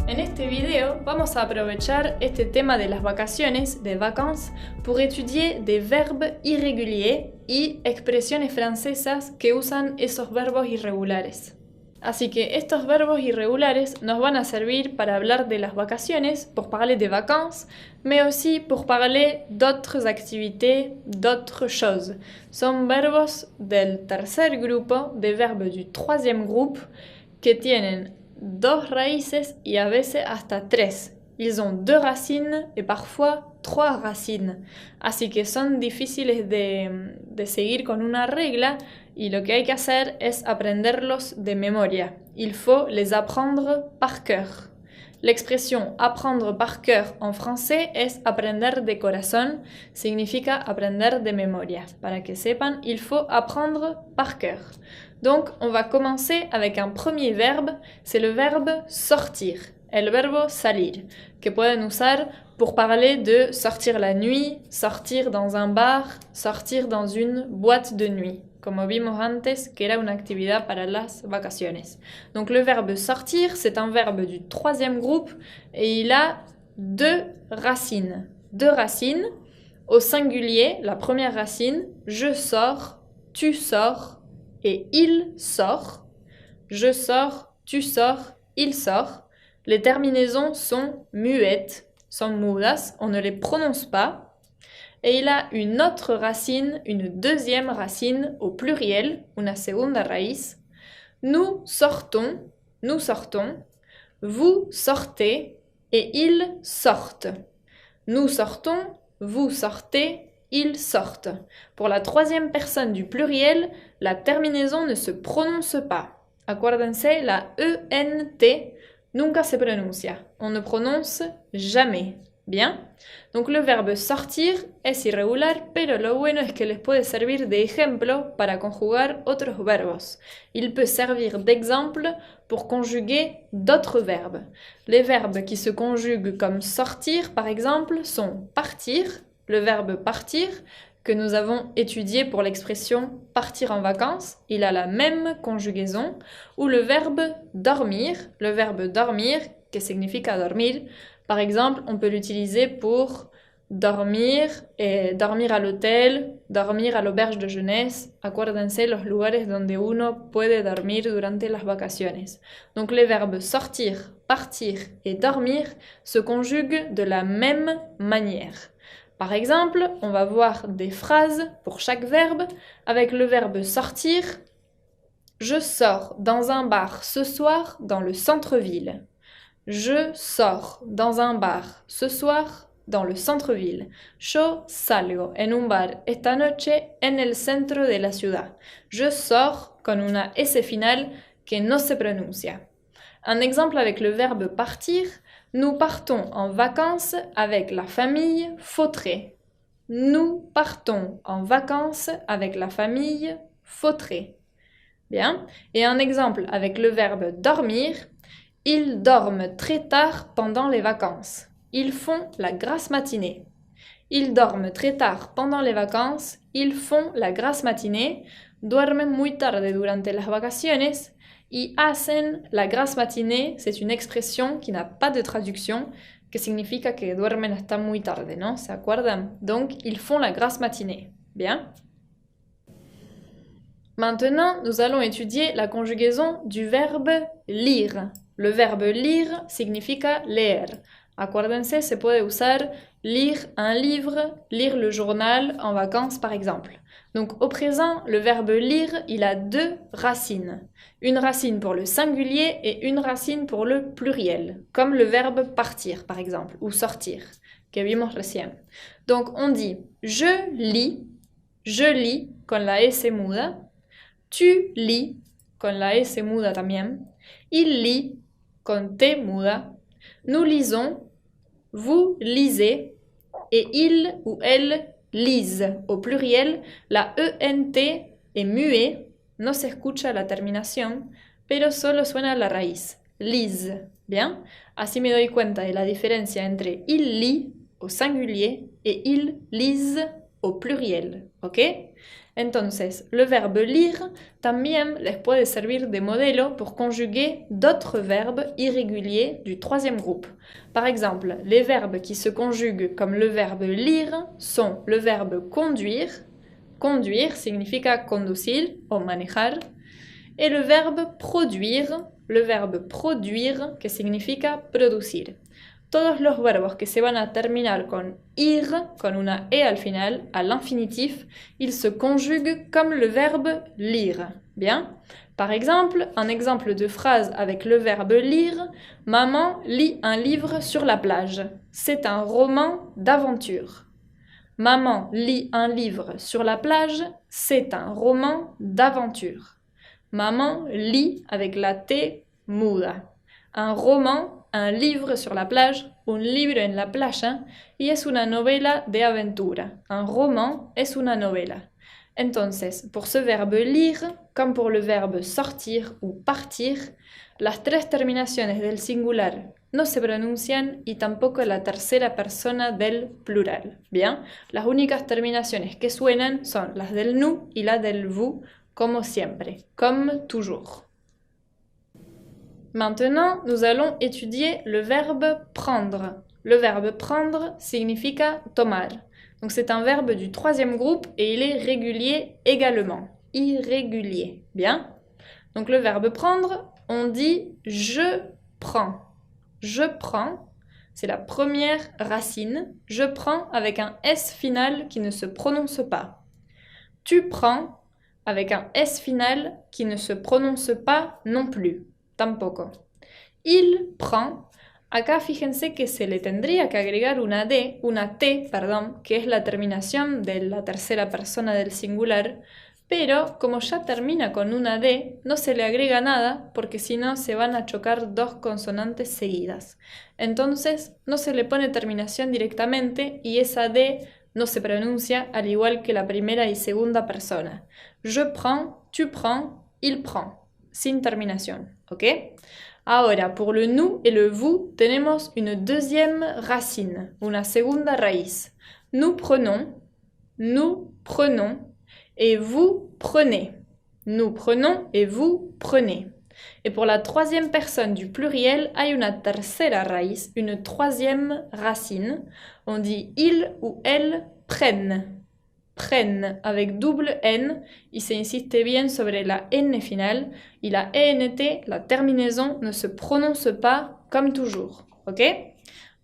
En este video vamos a aprovechar este tema de las vacaciones, de vacances, pour étudier des verbes irréguliers y expresiones francesas que usan esos verbos irregulares. Así que estos verbos irregulares nos van a servir para hablar de las vacaciones, pour parler des vacances, mais aussi pour parler d'autres activités, d'autres choses. Son verbos del tercer grupo, de verbes du troisième groupe, que tienen dos raíces y a veces hasta tres. Ils ont deux racines et parfois trois racines. Así que son difíciles de seguir con una regla y lo que hay que hacer es aprenderlos de memoria. Il faut les apprendre par cœur. L'expression apprendre par cœur en français es aprender de corazón, significa aprender de memoria. Para que sepan, il faut apprendre par cœur. Donc, on va commencer avec un premier verbe, c'est le verbe sortir, el verbo salir, que pueden usar pour parler de sortir la nuit, sortir dans un bar, sortir dans une boîte de nuit, como vimos antes, que era una actividad para las vacaciones. Donc le verbe sortir, c'est un verbe du troisième groupe et il a deux racines. Deux racines, au singulier, la première racine, je sors, tu sors, et il sort. Je sors, tu sors, il sort. Les terminaisons sont muettes, sont mudas, on ne les prononce pas. Et il a une autre racine, une deuxième racine au pluriel, una segunda raíz. Nous sortons, vous sortez et ils sortent. Nous sortons, vous sortez, ils sortent. Pour la troisième personne du pluriel, la terminaison ne se prononce pas. Acuérdense, la ENT nunca se pronuncia. On ne prononce jamais. Bien. Donc le verbe sortir es irregular, pero lo bueno es que les puede servir de ejemplo para conjugar otros verbos. Il peut servir d'exemple pour conjuguer d'autres verbes. Les verbes qui se conjuguent comme sortir, par exemple, sont partir, le verbe partir, que nous avons étudié pour l'expression partir en vacances, il a la même conjugaison, ou le verbe dormir, que significa dormir. Par exemple, on peut l'utiliser pour dormir, dormir à l'hôtel, dormir à l'auberge de jeunesse. Acuérdense los lugares donde uno puede dormir durante las vacaciones. Donc les verbes sortir, partir et dormir se conjuguent de la même manière. Par exemple, on va voir des phrases pour chaque verbe avec le verbe sortir. Je sors dans un bar ce soir dans le centre-ville. Je sors dans un bar ce soir dans le centre-ville. Yo salgo en un bar esta noche en el centro de la ciudad. Je sors con una S final que no se pronuncia. Un exemple avec le verbe partir. Nous partons en vacances avec la famille Fautré. Nous partons en vacances avec la famille Fautré. Bien. Et un exemple avec le verbe dormir. Ils dorment très tard pendant les vacances. Ils font la grasse matinée. Ils dorment très tard pendant les vacances. Ils font la grasse matinée. Duermen muy tarde durante las vacaciones. Y hacen la grasse matinée, c'est une expression qui n'a pas de traduction, que significa que duermen hasta muy tarde, ¿no? ¿Se acuerdan? Donc, ils font la grasse matinée. Bien. Maintenant, nous allons étudier la conjugaison du verbe lire. Le verbe lire significa leer. Acuérdense, se puede usar lire un livre, lire le journal en vacances par exemple. Donc au présent, le verbe lire, il a deux racines. Une racine pour le singulier et une racine pour le pluriel, comme le verbe partir par exemple, ou sortir, que vimos recién. Donc on dit je lis con la S muda, tu lis con la S muda también, il lit con T muda, nous lisons, vous lisez, et il ou elle lise. Au pluriel, la ENT est muet, no se escucha la terminación, pero solo suena la raíz. Lise. Bien. Así me doy cuenta de la diferencia entre il lit au singulier et il lise au pluriel, ¿ok? Entonces, le verbe lire también les puede servir de modelo pour conjuguer d'autres verbes irréguliers du troisième groupe. Par exemple, les verbes qui se conjuguent comme le verbe lire sont le verbe conduire, conduire significa conducir o manejar, et le verbe produire que significa producir. Todos los verbos que se van a terminar con ir, con una e al final, à l'infinitif, ils se conjuguent comme le verbe lire. Bien? Par exemple, un exemple de phrase avec le verbe lire, maman lit un livre sur la plage. C'est un roman d'aventure. Maman lit un livre sur la plage, c'est un roman d'aventure. Maman lit avec la T muda. Un roman, un livre sur la plage, un libro en la playa, y es una novela de aventura. Un roman es una novela. Entonces, pour ce verbe lire, comme pour le verbe sortir ou partir, las tres terminaciones del singular no se pronuncian y tampoco la tercera persona del plural. Bien, las únicas terminaciones que suenan son las del nous y la del vous, como siempre, comme toujours. Maintenant, nous allons étudier le verbe prendre. Le verbe prendre significa tomar. Donc c'est un verbe du troisième groupe et il est régulier également. Irrégulier. Bien. Donc le verbe prendre, on dit je prends. Je prends, c'est la première racine. Je prends avec un S final qui ne se prononce pas. Tu prends avec un S final qui ne se prononce pas non plus. Tampoco. Il prend. Acá fíjense que se le tendría que agregar una T, que es la terminación de la tercera persona del singular, pero como ya termina con una D, no se le agrega nada porque si no se van a chocar dos consonantes seguidas. Entonces no se le pone terminación directamente y esa D no se pronuncia al igual que la primera y segunda persona. Je prends, tu prends, il prend, sin terminación, ¿ok? Ahora, pour le nous et le vous, tenemos une deuxième racine, una segunda raíz. Nous prenons, et vous prenez. Nous prenons et vous prenez. Et pour la troisième personne du pluriel, hay una tercera raíz, une troisième racine. On dit il ou elle prennent. Prennent avec double N, y se insiste bien sobre la N final, y la ENT, la terminaison, ne se prononce pas comme toujours, ¿ok?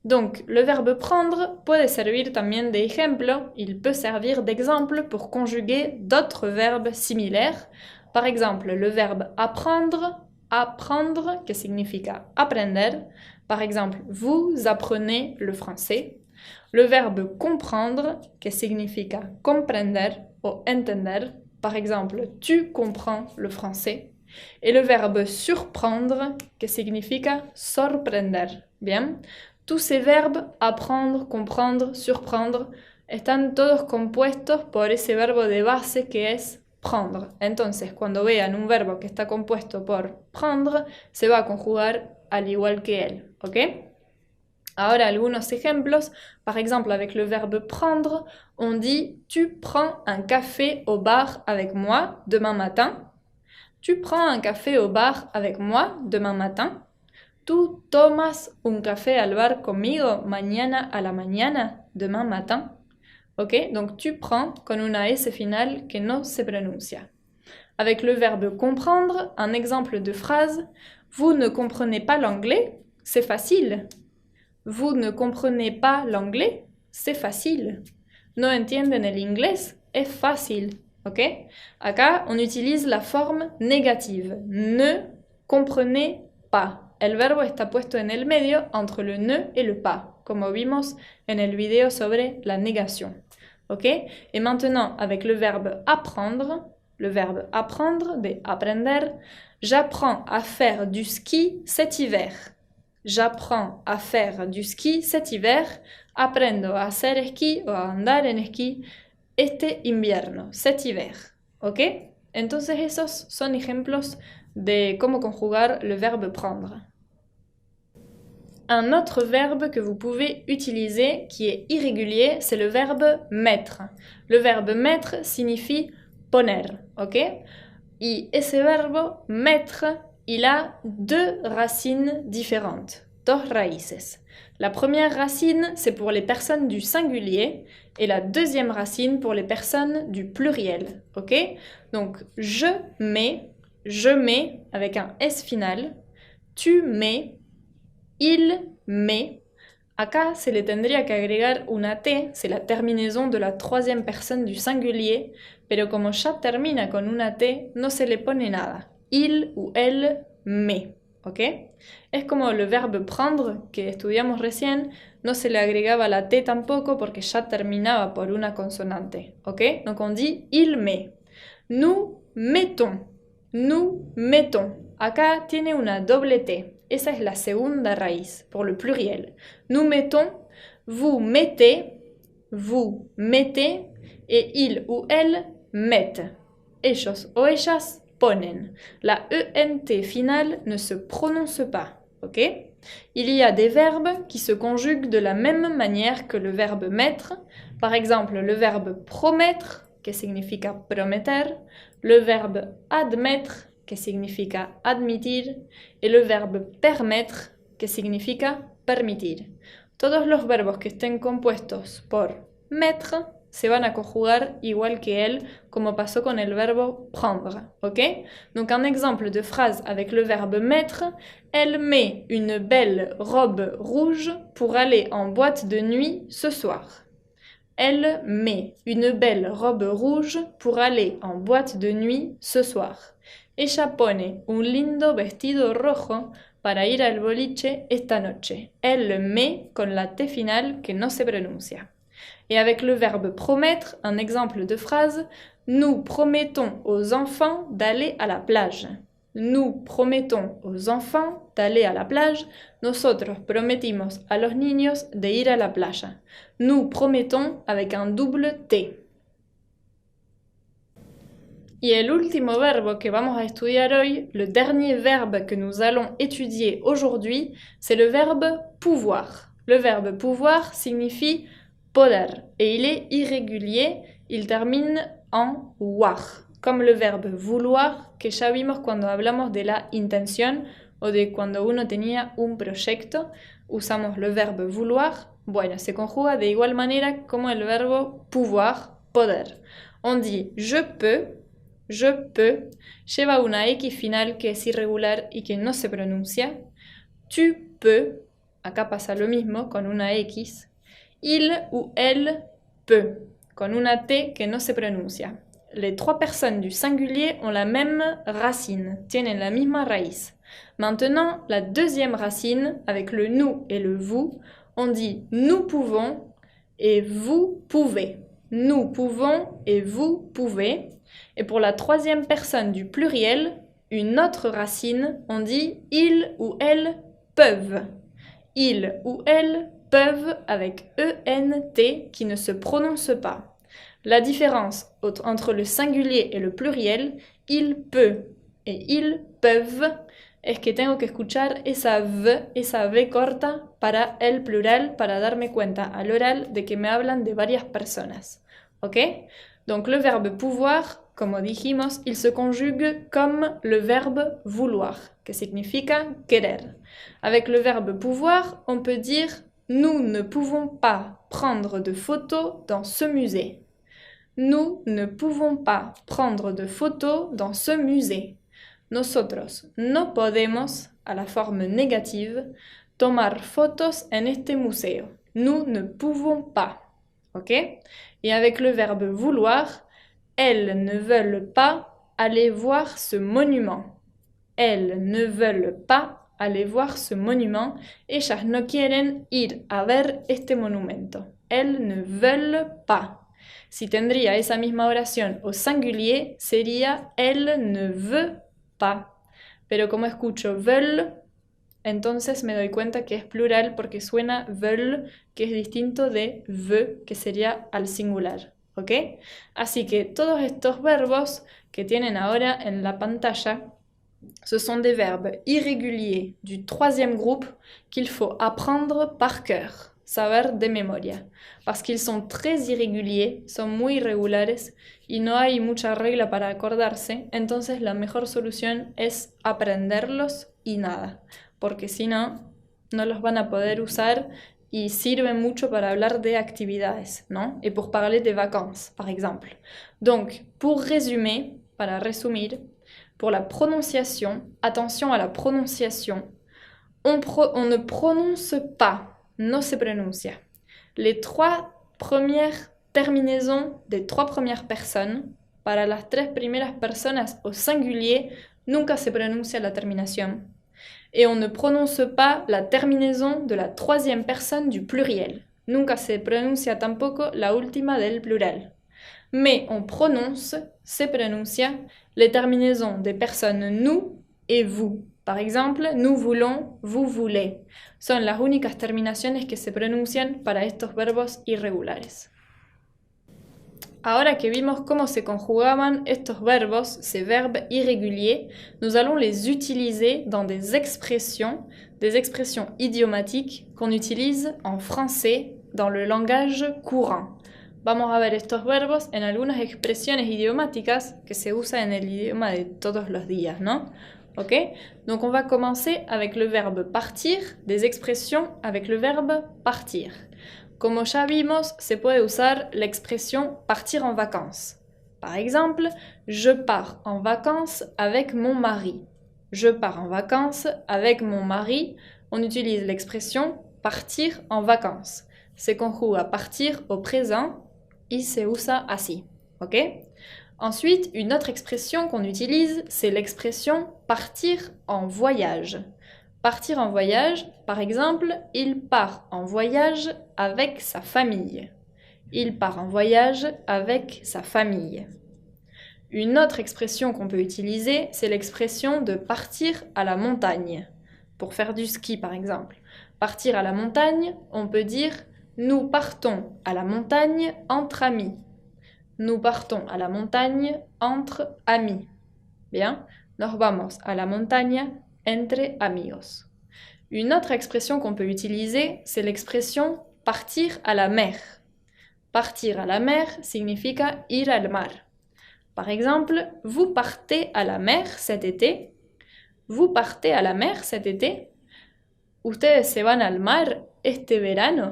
Donc, le verbe prendre puede servir también de ejemplo, il peut servir d'exemple pour conjuguer d'autres verbes similaires. Par exemple, le verbe apprendre, que significa aprender. Par exemple, vous apprenez le français. Le verbe comprendre, que significa comprender o entender. Par exemple, tu comprends le français. Et le verbe surprendre, que significa sorprender. Bien. Tous ces verbes, apprendre, comprendre, surprendre, están todos compuestos por ese verbo de base que es prendre. Entonces, cuando vean un verbo que está compuesto por prendre, se va a conjugar al igual que él, ¿ok? Ahora algunos ejemplos. Par exemple, avec le verbe prendre, on dit « Tu prends un café au bar avec moi demain matin ». Tu prends un café au bar avec moi demain matin. Tú tomas un café al bar conmigo mañana a la mañana, demain matin. Ok, donc tu prends con una S finale que no se pronuncia. Avec le verbe comprendre, un exemple de phrase. Vous ne comprenez pas l'anglais? C'est facile. Vous ne comprenez pas l'anglais? C'est facile. No entienden el inglés? Es fácil. Ok? Acá, on utilise la forme négative. Ne comprenez pas. El verbo está puesto en el medio entre le ne et le pas, como vimos en el video sobre la négación. Ok? Et maintenant, avec le verbe apprendre, de aprender, j'apprends à faire du ski cet hiver. J'apprends à faire du ski cet hiver. Aprendo a hacer esquí o a andar en esquí este invierno, cet hiver. ¿Ok? Entonces esos son ejemplos de cómo conjugar le verbe prendre. Un autre verbe que vous pouvez utiliser qui est irrégulier, c'est le verbe mettre. Le verbe mettre signifie poner, ok? Y ese verbo mettre, il a deux racines différentes, dos raíces. La première racine, c'est pour les personnes du singulier et la deuxième racine pour les personnes du pluriel, ok? Donc, je mets avec un S final, tu mets, il met. Acá se le tendría que agregar una T, c'est la terminaison de la troisième personne du singulier, pero como ya termina con una T, no se le pone nada. Il ou elle met, ¿ok? Es como le verbe prendre, que estudiamos recién, no se le agregaba la T tampoco porque ya terminaba por una consonante, ¿ok? Donc on dit il met. Nous mettons. Nous mettons. Acá tiene una doble T. Esa es la segunda raíz, pour le pluriel. Nous mettons, vous mettez, et il ou elle mettent. Ellos o ellas ponen. La ENT finale ne se prononce pas, ok? Il y a des verbes qui se conjuguent de la même manière que le verbe mettre. Par exemple, le verbe promettre, que significa prometer, le verbe admettre, que significa admitir, et le verbe permettre, que significa permitir. Todos los verbos que estén compuestos por mettre se van a conjugar igual que él, como pasó con el verbo prendre, ok? Donc un exemple de phrase avec le verbe mettre, elle met une belle robe rouge pour aller en boîte de nuit ce soir. Elle met une belle robe rouge pour aller en boîte de nuit ce soir. Ella pone un lindo vestido rojo para ir al boliche esta noche. Elle met con la T finale que no se pronuncia. Et avec le verbe promettre, un exemple de phrase, nous promettons aux enfants d'aller à la plage. Nous promettons aux enfants d'aller à la plage. Nosotros prometimos a los niños de ir a la playa. Nous promettons avec un double T. Y el último verbo que vamos a estudiar hoy, le dernier verbe que nous allons étudier aujourd'hui, c'est le verbe pouvoir. Le verbe pouvoir signifie poder et il est irrégulier, il termine en war, comme le verbe vouloir que ya vimos cuando hablamos de la intención o de cuando uno tenía un proyecto, usamos le verbe vouloir. Bueno, se conjuga de igual manera como el verbo pouvoir, poder. On dit je peux, lleva una X final que es irregular y que no se pronuncia. Tu peux, acá pasa lo mismo con una X. Il ou elle peut, con una T que no se pronuncia. Les trois personnes du singulier ont la même racine, tienen la misma raíz. Maintenant, la deuxième racine, avec le nous et le vous, on dit nous pouvons et vous pouvez. Nous pouvons et vous pouvez. Et pour la troisième personne du pluriel, une autre racine, on dit ils ou elles peuvent. Ils ou elles peuvent avec ENT qui ne se prononce pas. La différence entre le singulier et le pluriel, il peut et ils peuvent, es que tengo que escuchar esa V corta para el plural para darme cuenta al oral de que me hablan de varias personas. ¿Ok? Donc le verbe pouvoir, como dijimos, il se conjugue comme le verbe vouloir, que significa querer. Avec le verbe pouvoir, on peut dire nous ne pouvons pas prendre de photos dans ce musée. Nous ne pouvons pas prendre de photos dans ce musée. Nosotros no podemos, à la forme négative, tomar fotos en este museo. Nous ne pouvons pas. Ok? Et avec le verbe vouloir, elles ne veulent pas aller voir ce monument. Elles ne veulent pas aller voir ce monument. Ellas no quieren ir a ver este monumento. Elles ne veulent pas. Si tendría esa misma oración au singulier, sería elle ne veut pas. Pero como escucho veulent, entonces me doy cuenta que es plural porque suena veulent, que es distinto de veut, que sería al singular. ¿Ok? Así que todos estos verbos que tienen ahora en la pantalla Ce sont des verbes irréguliers du troisième groupe qu'il faut apprendre par cœur, saber de memoria, parce qu'ils sont très irréguliers, son muy irregulares y no hay mucha regla para acordarse, entonces la mejor solución es aprenderlos y nada, porque si no, no los van a poder usar y sirven mucho para hablar de actividades, ¿no? Et pour parler des vacances, par exemple. Donc, pour résumer, para resumir, pour la prononciation, attention à la prononciation, on ne prononce pas, no se pronuncia. Les trois premières terminaisons des trois premières personnes, para las tres primeras personas au singulier, nunca se pronuncia la terminación. Et on ne prononce pas la terminaison de la troisième personne du pluriel. Nunca se pronuncia tampoco la última del plural. Mais on prononce, se pronuncia, les terminaisons des personnes nous et vous. Par exemple, nous voulons, vous voulez. Son las únicas terminaciones que se pronuncian para estos verbos irregulares. Ahora que vimos cómo se conjugaban estos verbos, ces verbes irréguliers, nous allons les utiliser dans des expressions idiomatiques qu'on utilise en français dans le langage courant. Vamos a ver estos verbos en algunas expresiones idiomáticas que se usan en el idioma de todos los días, ¿no? Ok? Donc on va commencer avec le verbe partir, des expressions avec le verbe partir. Como ya vimos, se puede usar l'expression partir en vacances. Par exemple, je pars en vacances avec mon mari. Je pars en vacances avec mon mari. On utilise l'expression partir en vacances. Se conjuga partir au présent y se usa así. Ok? Ensuite, une autre expression qu'on utilise, c'est l'expression partir en voyage. Partir en voyage, par exemple, il part en voyage avec sa famille. Il part en voyage avec sa famille. Une autre expression qu'on peut utiliser, c'est l'expression de partir à la montagne. Pour faire du ski, par exemple. Partir à la montagne, on peut dire « Nous partons à la montagne entre amis ». Nous partons à la montagne entre amis. Bien, nos vamos a la montaña entre amigos. Une autre expression qu'on peut utiliser, c'est l'expression partir à la mer. Partir à la mer significa ir al mar. Par exemple, vous partez à la mer cet été. Vous partez à la mer cet été. Ustedes se van al mar este verano.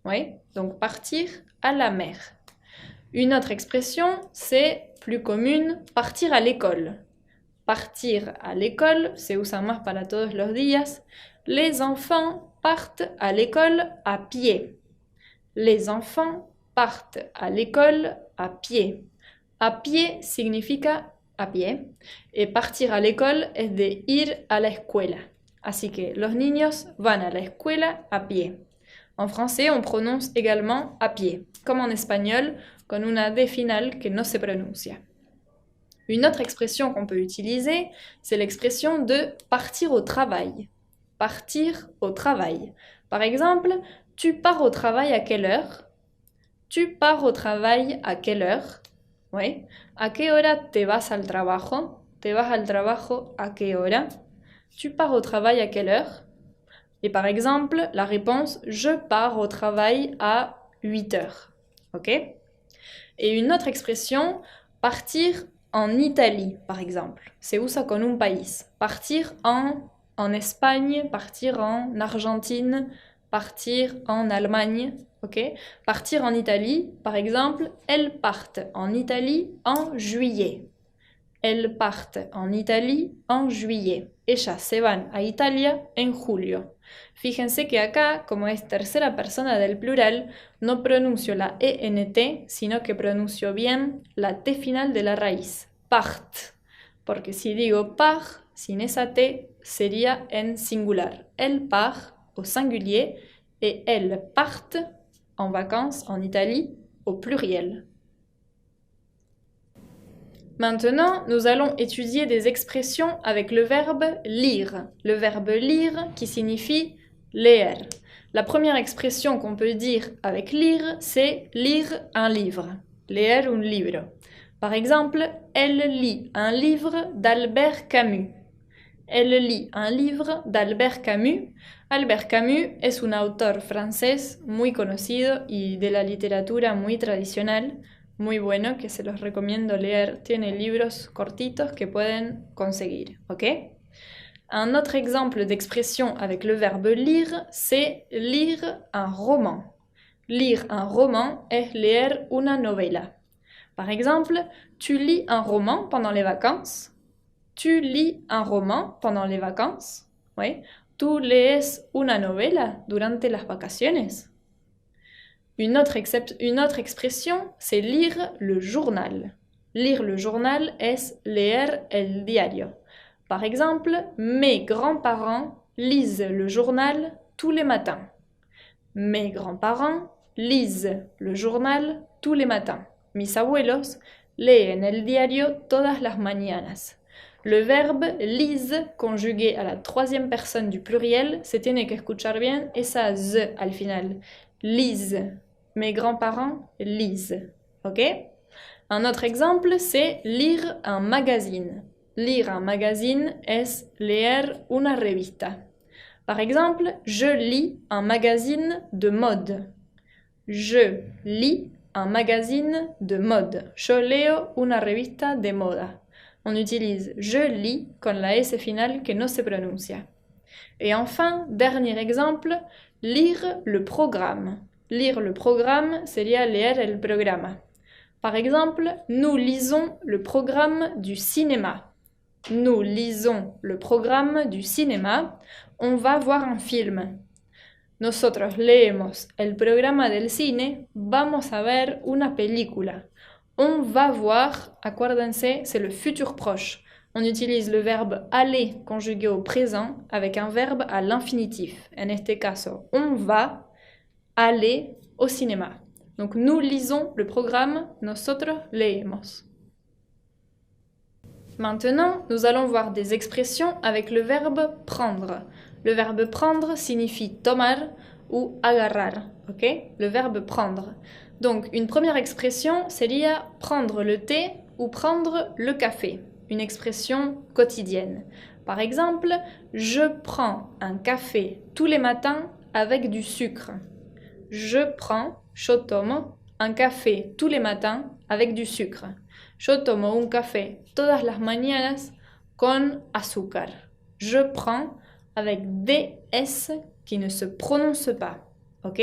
Oui, donc partir à la mer. Une autre expression, c'est plus commune, partir à l'école. Partir à l'école, se usa más para todos los días. Les enfants partent à l'école à pied. Les enfants partent à l'école à pied. A pie significa a pie. Et partir à l'école es de ir a la escuela. Así que los niños van a la escuela a pie. En français, on prononce également à pied, comme en espagnol, con una D finale que no se pronuncia. Une autre expression qu'on peut utiliser, c'est l'expression de partir au travail. Partir au travail. Par exemple, tu pars au travail à quelle heure? Tu pars au travail à quelle heure? Oui. ¿A qué hora te vas al trabajo? Te vas al trabajo ¿a qué hora? Tu pars au travail à quelle heure? Et par exemple, la réponse « Je pars au travail à 8 heures ». Ok? Et une autre expression, partir en Italie, par exemple. Se usa con un país. Partir en Espagne, partir en Argentine, partir en Allemagne. Ok? Partir en Italie, par exemple, elles partent en Italie en juillet. Elles partent en Italie en juillet. Ellas se van a Italia en julio. Fíjense que acá, como es tercera persona del plural, no pronuncio la ENT, sino que pronuncio bien la T final de la raíz, part. Porque si digo part, sin esa T, sería en singular. Elle part au singulier et elles partent en vacances en Italie au pluriel. Maintenant, nous allons étudier des expressions avec le verbe lire. Le verbe lire qui signifie leer. La première expression qu'on peut dire avec lire, c'est lire un livre. Leer un libro. Par exemple, elle lit un livre d'Albert Camus. Elle lit un livre d'Albert Camus. Albert Camus es un autor francés muy conocido y de la literatura muy tradicional, muy bueno, que se los recomiendo leer. Tiene libros cortitos que pueden conseguir, ¿ok? Un autre exemple d'expression avec le verbe lire, c'est lire un roman. Lire un roman es leer una novela. Par exemple, tu lis un roman pendant les vacances. Tu lis un roman pendant les vacances. Oui. Tu lees una novela durante las vacaciones. Une autre expression, c'est lire le journal. Lire le journal es leer el diario. Par exemple, mes grands-parents lisent le journal tous les matins. Mes grands-parents lisent le journal tous les matins. Mis abuelos leen el diario todas las mañanas. Le verbe lise, conjugué à la troisième personne du pluriel, se tiene que escuchar bien esa z al final. Lise. Mes grands-parents lisent. Ok? Un autre exemple, c'est lire un magazine. Lire un magazine es leer una revista. Par exemple, je lis un magazine de mode. Je lis un magazine de mode. Yo leo una revista de moda. On utilise je lis con la S finale que no se pronuncia. Et enfin, dernier exemple, lire le programme. Lire le programme sería leer el programa. Par exemple, nous lisons le programme du cinéma. Nous lisons le programme du cinéma. On va voir un film. Nosotros leemos el programa del cine. Vamos a ver una película. On va voir, acuérdense, c'est le futur proche. On utilise le verbe aller conjugué au présent avec un verbe à l'infinitif. En este caso, on va aller au cinéma. Donc nous lisons le programme, nosotros leemos. Maintenant, nous allons voir des expressions avec le verbe prendre. Le verbe prendre signifie tomar ou agarrar, ok? Le verbe prendre. Donc, une première expression sería prendre le thé ou prendre le café. Une expression quotidienne. Par exemple, je prends un café tous les matins avec du sucre. Je prends, yo tomo, un café tous les matins avec du sucre. Yo tomo un café todas las mañanas con azúcar. Je prends avec des S qui ne se prononcent pas. Ok?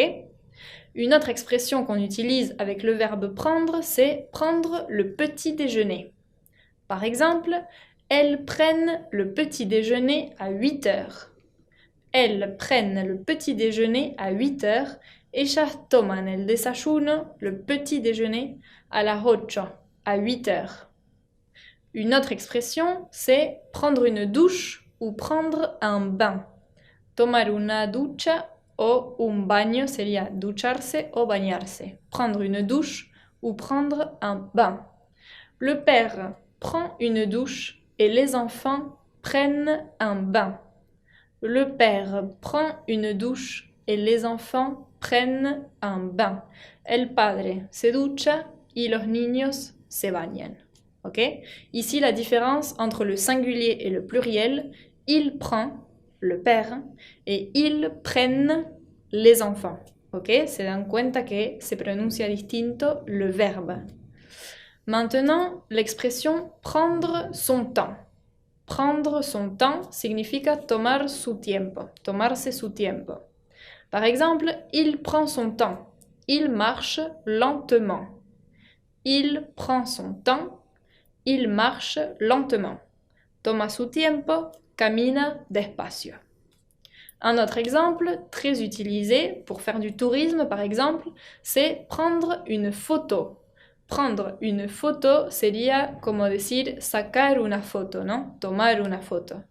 Une autre expression qu'on utilise avec le verbe prendre, c'est prendre le petit déjeuner. Par exemple, elles prennent le petit déjeuner à 8 heures. Elles prennent le petit déjeuner à 8 heures. Ellas toman el desayuno, le petit déjeuner, à las 8, à 8 heures. Une autre expression, c'est prendre une douche ou prendre un bain. Tomar una ducha o un baño sería ducharse o bañarse. Prendre une douche ou prendre un bain. Le père prend une douche et les enfants prennent un bain. Le père prend une douche et les enfants prennent un bain. El padre se ducha y los niños se bañan. Ok? Ici, la différence entre le singulier et le pluriel, il prend, le père, et ils prennent, les enfants. Ok? Se dan cuenta que se pronuncia distinto le verbe. Maintenant, l'expression prendre son temps. Prendre son temps significa tomar su tiempo, tomarse su tiempo. Par exemple, il prend son temps. Il marche lentement. Il prend son temps. Il marche lentement. Toma su tiempo, camina despacio. Un autre exemple très utilisé pour faire du tourisme, par exemple, c'est prendre une photo. Prendre une photo sería como decir sacar una foto, ¿no? Tomar una foto.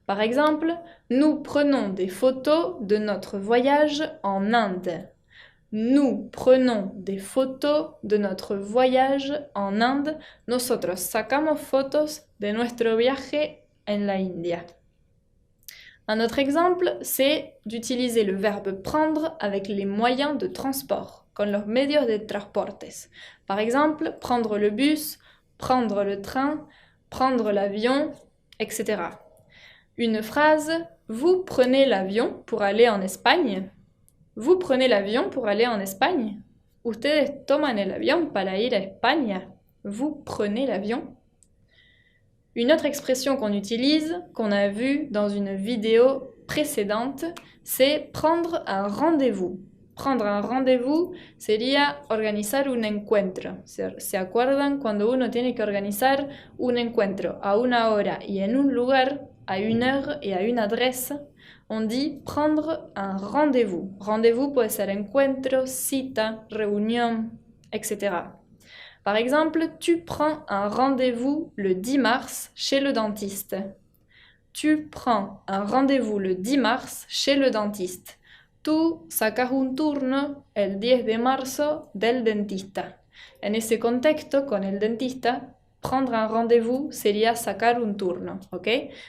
Par exemple, nous prenons des photos de notre voyage en Inde. Nous prenons des photos de notre voyage en Inde. Nosotros sacamos fotos de nuestro viaje en la India. Un autre exemple, c'est d'utiliser le verbe prendre avec les moyens de transport, con los medios de transportes. Par exemple, prendre le bus, prendre le train, prendre l'avion, etc. Une phrase « Vous prenez l'avion pour aller en Espagne ?» Vous prenez l'avion pour aller en Espagne? Ustedes toman el avión para ir a España. Vous prenez l'avion? Une autre expression qu'on utilise, qu'on a vue dans une vidéo précédente, c'est prendre un rendez-vous. Prendre un rendez-vous sería organizar un encuentro. ¿Se acuerdan cuando uno tiene que organizar un encuentro a una hora y en un lugar, à une heure et à une adresse? On dit prendre un rendez-vous. Rendez-vous puede ser encuentro, cita, reunión, etc. Par exemple, tu prends un rendez-vous le 10 mars chez le dentiste. Tu prends un rendez-vous le 10 mars chez le dentiste. Tú sacas un turno el 10 de marzo del dentista. En ese contexto, con el dentista, prendre un rendez-vous sería sacar un turno, ¿ok?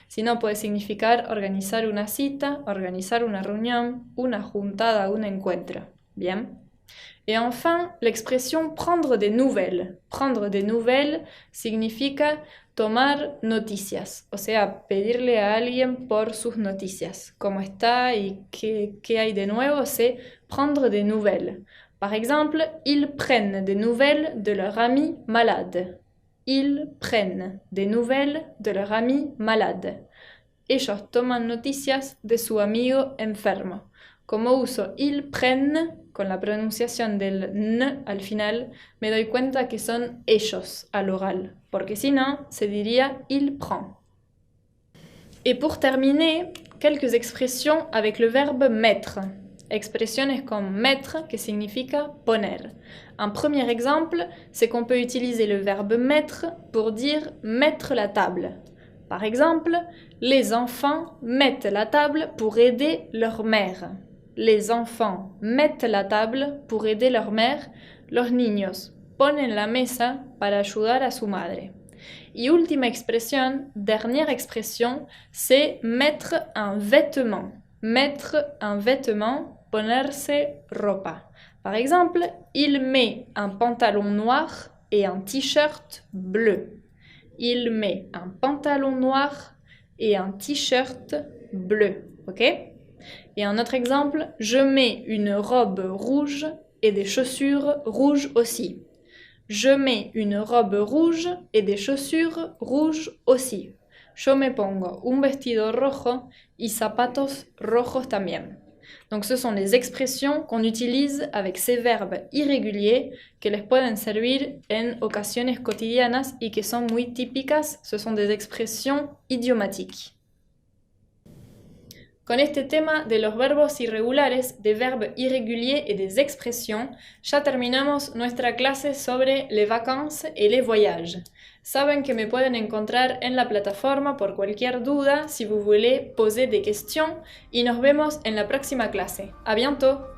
Si no, puede significar organizar una cita, organizar una reunión, una juntada, un encuentro. Bien. Et enfin, l'expression prendre des nouvelles. Prendre des nouvelles significa tomar noticias, o sea, pedirle a alguien por sus noticias. Cómo está y qué hay de nuevo, c'est prendre des nouvelles. Par exemple, ils prennent des nouvelles de leur ami malade. Ils prennent des nouvelles de leur ami malade. Ellos toman noticias de su amigo enfermo. Como uso ils prennent con la pronunciación del n al final, me doy cuenta que son ellos al oral, porque si no, se diría il prend. Et pour terminer, quelques expressions avec le verbe mettre. Expresiones comme mettre, que significa poner. Un premier exemple, c'est qu'on peut utiliser le verbe mettre pour dire mettre la table. Par exemple, les enfants mettent la table pour aider leur mère. Les enfants mettent la table pour aider leur mère. Los niños ponen la mesa para ayudar a su madre. Y última expresión, dernière expression, c'est mettre un vêtement. Mettre un vêtement, ponerse ropa. Par exemple, il met un pantalon noir et un t-shirt bleu. Il met un pantalon noir et un t-shirt bleu. Ok? Et un autre exemple, je mets une robe rouge et des chaussures rouges aussi. Je mets une robe rouge et des chaussures rouges aussi. Yo me pongo un vestido rojo y zapatos rojos también. Donc ce sont les expressions qu'on utilise avec ces verbes irréguliers que les pueden servir en ocasiones cotidianas y que son muy típicas. Ce sont des expressions idiomatiques. Con este tema de los verbos irregulares, des verbes irréguliers et des expressions, ya terminamos nuestra clase sobre les vacances et les voyages. Saben que me pueden encontrar en la plataforma por cualquier duda si vous voulez poser des questions y nos vemos en la próxima clase. ¡A bientôt!